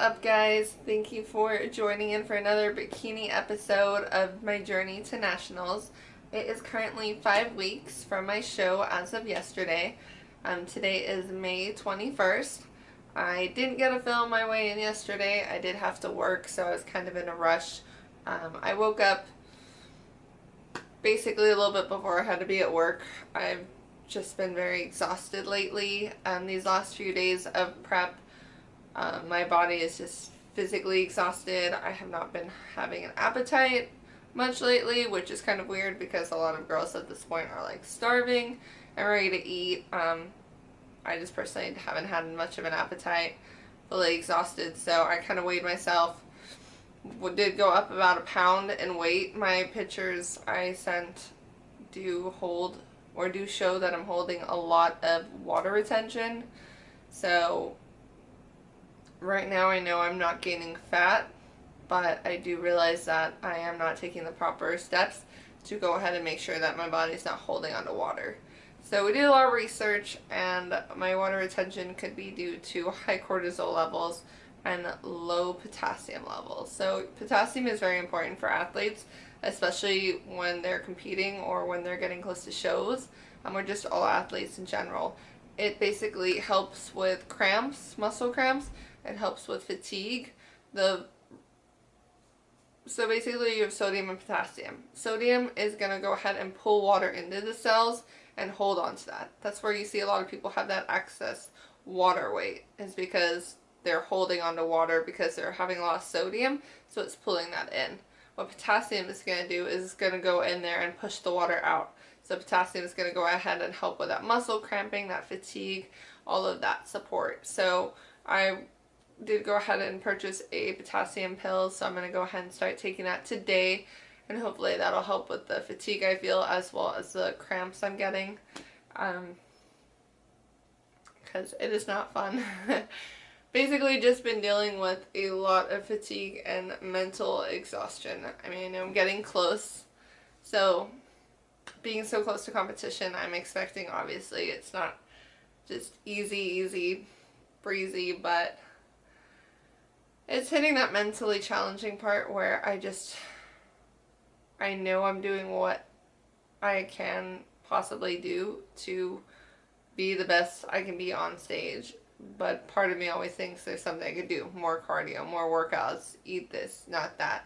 up, guys? Thank you for joining in for another bikini episode of my journey to nationals. It is currently 5 weeks from my show as of yesterday. Today is May 21st. I didn't get to film my way in yesterday. I did have to work, so I was kind of in a rush. I woke up basically a little bit before I had to be at work. I've just been very exhausted lately. These last few days of prep, my body is just physically exhausted. I have not been having an appetite much lately, which is kind of weird because a lot of girls at this point are like starving and ready to eat. I just personally haven't had much of an appetite, fully exhausted, so I kind of weighed myself. Did go up about a pound in weight. My pictures I sent do show that I'm holding a lot of water retention. So right now I know I'm not gaining fat, but I do realize that I am not taking the proper steps to go ahead and make sure that my body's not holding onto water. So we did a lot of research, and my water retention could be due to high cortisol levels and low potassium levels. So potassium is very important for athletes, especially when they're competing or when they're getting close to shows, or just all athletes in general. It basically helps with cramps, muscle cramps. It helps with fatigue. So basically you have sodium and potassium. Sodium is going to go ahead and pull water into the cells and hold on to that. That's where you see a lot of people have that excess water weight, is because they're holding onto water because they're having a lot of sodium, so it's pulling that in. What potassium is going to do is it's going to go in there and push the water out. So potassium is going to go ahead and help with that muscle cramping, that fatigue, all of that support. So I did go ahead and purchase a potassium pill, so I'm going to go ahead and start taking that today, and hopefully that'll help with the fatigue I feel as well as the cramps I'm getting, because it is not fun. Basically just been dealing with a lot of fatigue and mental exhaustion. I mean, I'm getting close, so being so close to competition, I'm expecting, obviously it's not just easy breezy, but it's hitting that mentally challenging part where I know I'm doing what I can possibly do to be the best I can be on stage. But part of me always thinks there's something I could do. More cardio, more workouts, eat this, not that.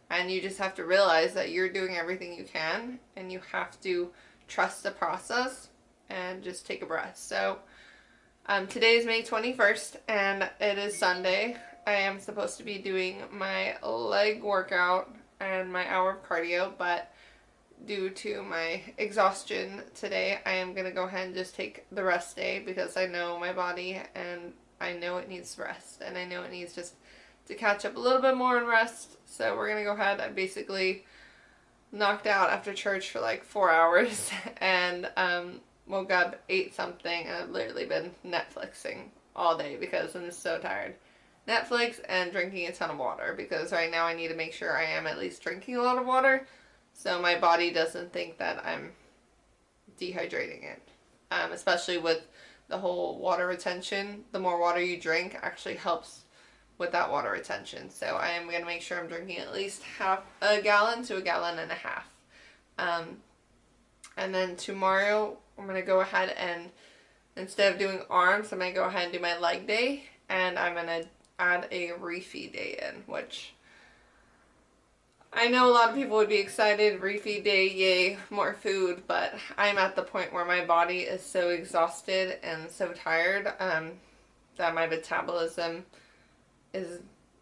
And you just have to realize that you're doing everything you can, and you have to trust the process and just take a breath. So today is May 21st, and it is Sunday. I am supposed to be doing my leg workout and my hour of cardio, but due to my exhaustion today, I am going to go ahead and just take the rest day, because I know my body and I know it needs rest, and I know it needs just to catch up a little bit more and rest. So we're going to go ahead. I basically knocked out after church for like 4 hours and woke up, ate something, and I've literally been Netflixing all day because I'm so tired. Netflix and drinking a ton of water, because right now I need to make sure I am at least drinking a lot of water so my body doesn't think that I'm dehydrating it. Especially with the whole water retention, the more water you drink actually helps with that water retention. So I am going to make sure I'm drinking at least half a gallon to a gallon and a half. And then tomorrow I'm going to go ahead and, instead of doing arms, I'm going to go ahead and do my leg day, and I'm going to add a refeed day in, which I know a lot of people would be excited. Refeed day, yay, more food, but I'm at the point where my body is so exhausted and so tired that my metabolism is,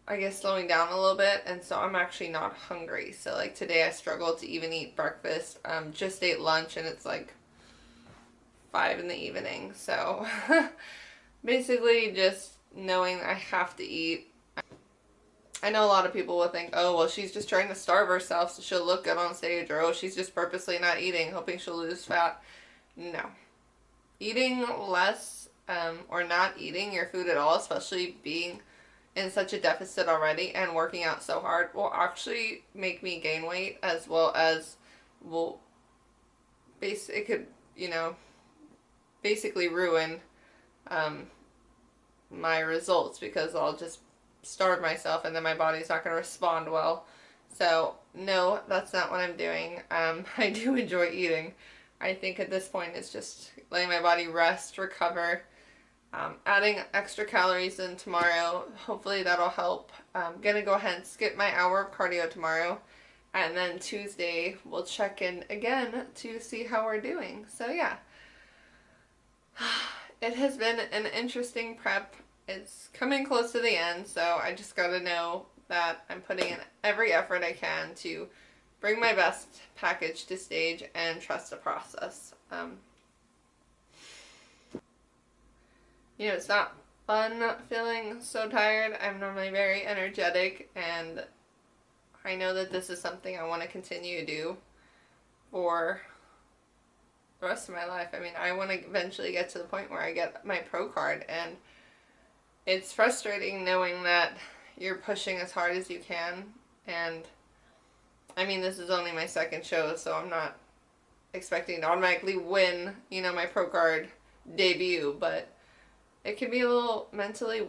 I guess, slowing down a little bit, and so I'm actually not hungry. So like today I struggled to even eat breakfast. Just ate lunch, and it's like 5 in the evening. So basically just knowing I have to eat. I know a lot of people will think, oh, well, she's just trying to starve herself so she'll look good on stage, or oh, she's just purposely not eating, hoping she'll lose fat. No. Eating less or not eating your food at all, especially being in such a deficit already and working out so hard, will actually make me gain weight, as well as it could, basically ruin my results, because I'll just starve myself and then my body's not going to respond well. So no, that's not what I'm doing. I do enjoy eating. I think at this point it's just letting my body rest, recover, adding extra calories in tomorrow. Hopefully that'll help. I'm going to go ahead and skip my hour of cardio tomorrow. And then Tuesday we'll check in again to see how we're doing. So yeah, it has been an interesting prep. It's coming close to the end, so I just gotta know that I'm putting in every effort I can to bring my best package to stage and trust the process. It's not fun feeling so tired. I'm normally very energetic, and I know that this is something I want to continue to do for the rest of my life. I mean, I want to eventually get to the point where I get my pro card, and it's frustrating knowing that you're pushing as hard as you can. And I mean, this is only my second show, so I'm not expecting to automatically win, my pro card debut, but it can be a little mentally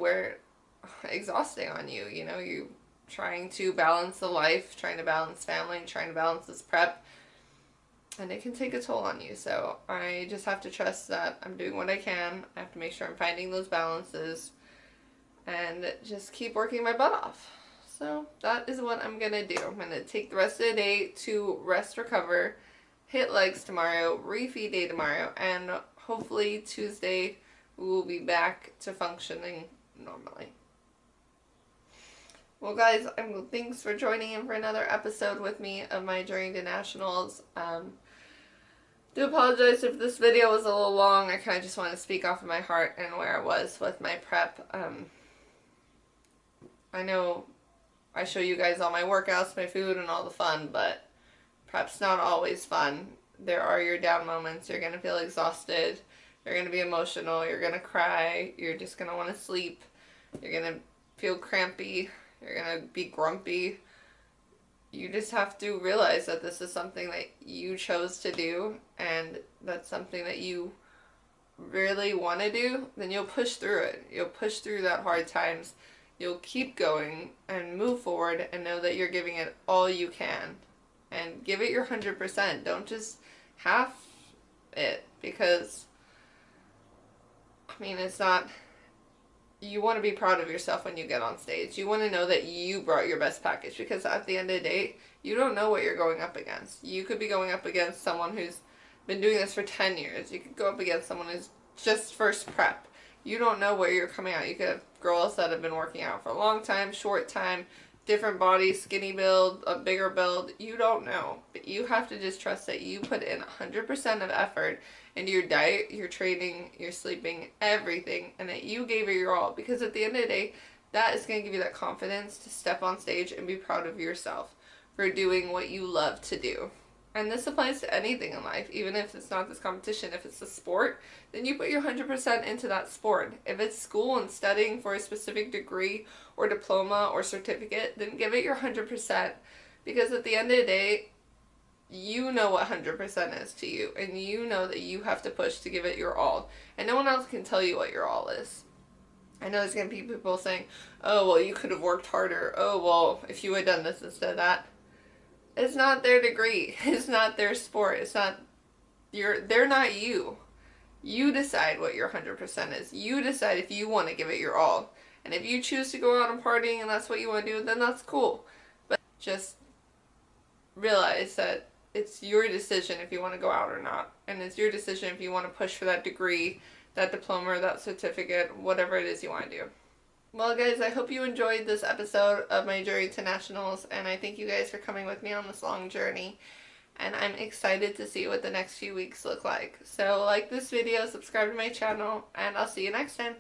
exhausting on you. You trying to balance the life, trying to balance family, trying to balance this prep, and it can take a toll on you. So I just have to trust that I'm doing what I can. I have to make sure I'm finding those balances and just keep working my butt off. So that is what I'm gonna do. I'm gonna take the rest of the day to rest, recover, hit legs tomorrow, refeed day tomorrow, and hopefully Tuesday we will be back to functioning normally. Well, guys, thanks for joining in for another episode with me of my journey to nationals. Do apologize if this video was a little long. I kind of just want to speak off of my heart and where I was with my prep. I know I show you guys all my workouts, my food, and all the fun, but prep's not always fun. There are your down moments. You're going to feel exhausted. You're going to be emotional. You're going to cry. You're just going to want to sleep. You're going to feel crampy. You're going to be grumpy. You just have to realize that this is something that you chose to do, and that's something that you really want to do. Then you'll push through it. You'll push through that hard times. You'll keep going and move forward and know that you're giving it all you can. And give it your 100%. Don't just half it, because it's not... You want to be proud of yourself when you get on stage. You want to know that you brought your best package, because at the end of the day, you don't know what you're going up against. You could be going up against someone who's been doing this for 10 years. You could go up against someone who's just first prep. You don't know where you're coming out. You could have girls that have been working out for a long time, short time, different bodies, skinny build, a bigger build. You don't know. But you have to just trust that you put in 100% of effort into your diet, your training, your sleeping, everything, and that you gave it your all. Because at the end of the day, that is going to give you that confidence to step on stage and be proud of yourself for doing what you love to do. And this applies to anything in life, even if it's not this competition. If it's a sport, then you put your 100% into that sport. If it's school and studying for a specific degree or diploma or certificate, then give it your 100%. Because at the end of the day, you know what 100% is to you, and you know that you have to push to give it your all, and no one else can tell you what your all is. I know there's going to be people saying, oh, well, you could have worked harder. Oh, well, if you had done this instead of that. It's not their degree. It's not their sport. It's not they're not you. You decide what your 100% is. You decide if you want to give it your all. And if you choose to go out and partying and that's what you want to do, then that's cool. But just realize that it's your decision if you want to go out or not. And it's your decision if you want to push for that degree, that diploma, or that certificate, whatever it is you want to do. Well, guys, I hope you enjoyed this episode of my journey to nationals, and I thank you guys for coming with me on this long journey. And I'm excited to see what the next few weeks look like. So like this video, subscribe to my channel, and I'll see you next time.